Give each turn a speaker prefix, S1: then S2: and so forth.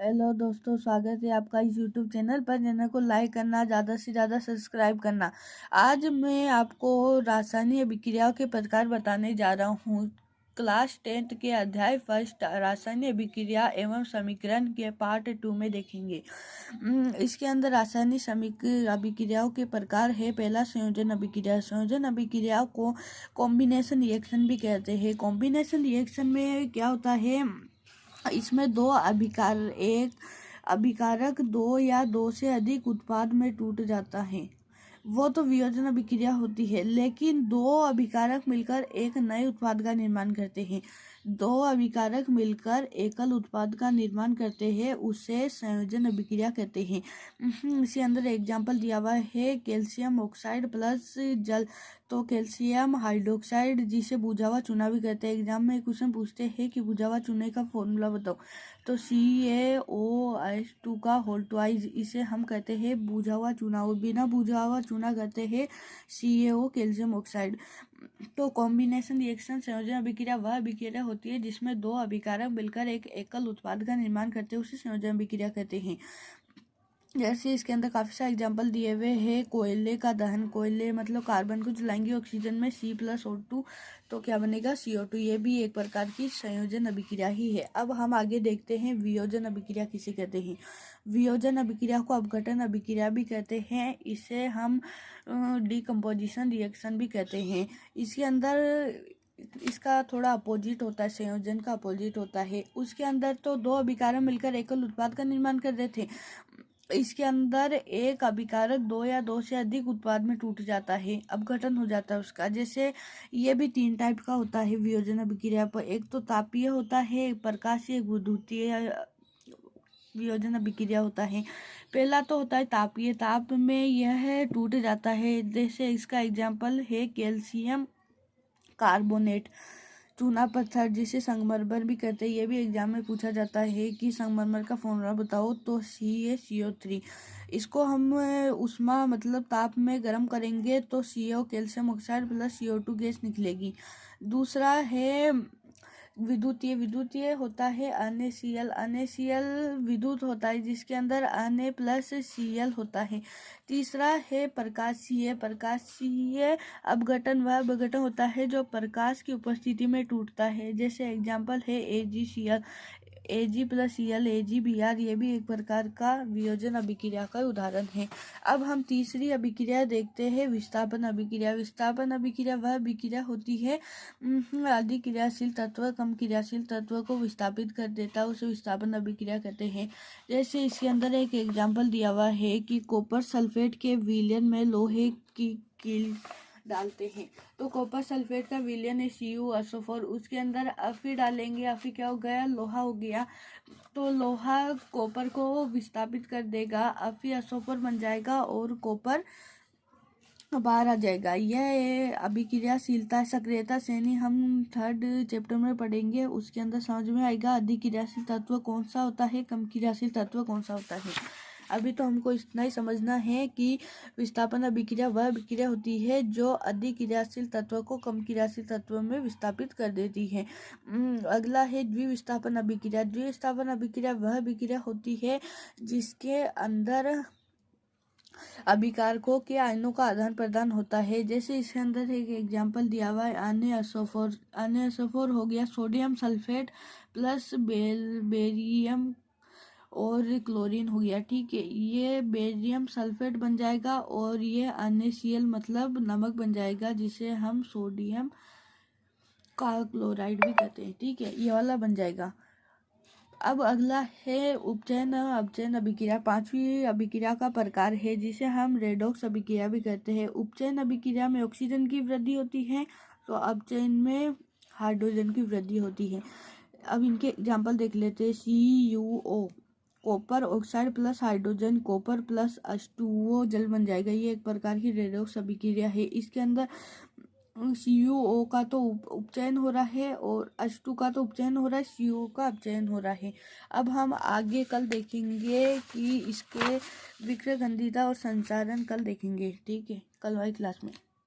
S1: Hello दोस्तों, स्वागत है आपका इस यूट्यूब चैनल पर। चैनल को लाइक करना, ज़्यादा से ज़्यादा सब्सक्राइब करना। आज मैं आपको रासायनिक अभिक्रियाओं के प्रकार बताने जा रहा हूँ। क्लास 10th के अध्याय फर्स्ट रासायनिक अभिक्रिया एवं समीकरण के पार्ट 2 में देखेंगे। इसके अंदर रासायनिक अभिक्रियाओं के प्रकार है। पहला, संयोजन अभिक्रिया। संयोजन अभिक्रिया को कॉम्बिनेशन रिएक्शन भी कहते हैं। कॉम्बिनेशन रिएक्शन में क्या होता है, इसमें एक अभिकारक दो या दो से अधिक उत्पाद में टूट जाता है, वो तो वियोजन अभिक्रिया होती है। लेकिन दो अभिकारक मिलकर एक नए उत्पाद का निर्माण करते हैं। दो अभिकारक मिलकर एकल उत्पाद का निर्माण करते हैं, उसे संयोजन अभिक्रिया कहते हैं। इसी अंदर एग्जाम्पल दिया हुआ है, कैल्शियम ऑक्साइड प्लस जल, तो कैल्शियम हाइड्रोक्साइड, जिसे बुझा हुआ चूना भी कहते हैं। एग्जाम में क्वेश्चन पूछते हैं कि बुझा हुआ चूने का फॉर्मूला बताओ, तो CaOH2 का होल ट्वाइस, इसे हम कहते हैं बुझा हुआ चूना। और बिना बुझा हुआ चूना कहते हैं CaO कैल्शियम ऑक्साइड। तो कॉम्बिनेशन रिएक्शन संयोजन अभिक्रिया वह अभिक्रिया होती है जिसमें दो अभिकारक मिलकर एक एकल उत्पाद का निर्माण करते हैं, उसे संयोजन अभिक्रिया कहते हैं। जैसे इसके अंदर काफ़ी सारे एग्जाम्पल दिए हुए हैं। कोयले का दहन, कोयले मतलब कार्बन को जलाएंगे ऑक्सीजन में C+O2, तो क्या बनेगा CO2। ये भी एक प्रकार की संयोजन अभिक्रिया ही है। अब हम आगे देखते हैं वियोजन अभिक्रिया किसे कहते हैं। वियोजन अभिक्रिया को अपघटन अभिक्रिया भी कहते हैं। इसे हम डिकम्पोजिशन रिएक्शन भी कहते हैं। इसके अंदर इसका थोड़ा अपोजिट होता है, संयोजन का अपोजिट होता है। उसके अंदर तो दो अभिकारक मिलकर एकल उत्पाद का निर्माण कर रहे थे, इसके अंदर एक अभिकारक दो या दो से अधिक उत्पाद में टूट जाता है, अपघटन हो जाता है उसका। जैसे ये भी 3 टाइप का होता है वियोजन अभिक्रिया पर। एक तो तापीय होता है, एक प्रकाशीय, एक विद्युतीय वियोजन अभिक्रिया होता है। पहला तो होता है तापीय। ताप में यह टूट जाता है। जैसे इसका एग्जाम्पल है कैल्शियम कार्बोनेट, चूना पत्थर, जिसे संगमरमर भी कहते हैं। ये भी एग्जाम में पूछा जाता है कि संगमरमर का फॉर्मूला बताओ, तो CaCO3। इसको हम उष्मा मतलब ताप में गर्म करेंगे तो CO calcium oxide plus CO2 gas निकलेगी। दूसरा है विद्युतीय। विद्युतीय होता है NaCl। NaCl विद्युत होता है जिसके अंदर Na प्लस Cl होता है। तीसरा है प्रकाशीय। प्रकाशीय अपघटन वह अपघटन होता है जो प्रकाश की उपस्थिति में टूटता है। जैसे एग्जाम्पल है AgCl, Ag+Cl, AgBr। ये भी एक प्रकार का वियोजन अभिक्रिया का उदाहरण है। अब हम तीसरी अभिक्रिया देखते हैं, विस्थापन अभिक्रिया। विस्थापन अभिक्रिया वह अभिक्रिया होती है अधिक क्रियाशील तत्व कम क्रियाशील तत्व को विस्थापित कर देता है, उसे विस्थापन अभिक्रिया कहते हैं। जैसे इसके अंदर एक एग्जाम्पल दिया हुआ है कि कॉपर सल्फेट के विलयन में लोहे की कील डालते हैं, तो कॉपर सल्फेट का विलयन है CuSO4। उसके अंदर अफी डालेंगे, अफी क्या हो गया, लोहा हो गया। तो लोहा कॉपर को विस्थापित कर देगा, अफी SO4 बन जाएगा और कॉपर बाहर आ जाएगा। यह अभिक्रियाशीलता सक्रियता श्रेणी हम 3rd चैप्टर में पढ़ेंगे, उसके अंदर समझ में आएगा अधिक क्रियाशील तत्व कौन सा होता है, कम क्रियाशील तत्व कौन सा होता है। अभी तो हमको इतना ही समझना है कि विस्थापन अभिक्रिया वह अभिक्रिया होती है जो अधिक क्रियाशील तत्व को कम क्रियाशील तत्व में विस्थापित कर देती है। अगला है द्विविस्थापन अभिक्रिया। द्विविस्थापन अभिक्रिया वह अभिक्रिया होती है जिसके अंदर अभिकारकों के आयनों का आदान प्रदान होता है। जैसे इसके अंदर एक एग्जाम्पल दिया हुआ है NaSO4। NaSO4 हो गया सोडियम सल्फेट प्लस बेरियम और क्लोरीन हो गया, ठीक है। ये बेरियम सल्फेट बन जाएगा और ये NaCl मतलब नमक बन जाएगा, जिसे हम सोडियम का क्लोराइड भी कहते हैं, ठीक है। ये वाला बन जाएगा। अब अगला है उपचयन अपचयन अभिक्रिया। 5वीं अभिक्रिया का प्रकार है जिसे हम रेडॉक्स अभिक्रिया भी कहते हैं। उपचयन अभिक्रिया में ऑक्सीजन की वृद्धि होती है, तो अपचयन में हाइड्रोजन की वृद्धि होती है। अब इनके एग्जाम्पल देख लेते हैं। CuO copper oxide plus hydrogen, copper plus H2O जल बन जाएगा। ये एक प्रकार की रेडॉक्स अभिक्रिया है। इसके अंदर CuO का तो उपचयन हो रहा है और H2 का तो उपचयन हो रहा है, CO का अपचयन हो रहा है। अब हम आगे कल देखेंगे कि इसके विक्रयगंधीता और संचारण कल देखेंगे, ठीक है, कल वाली क्लास में।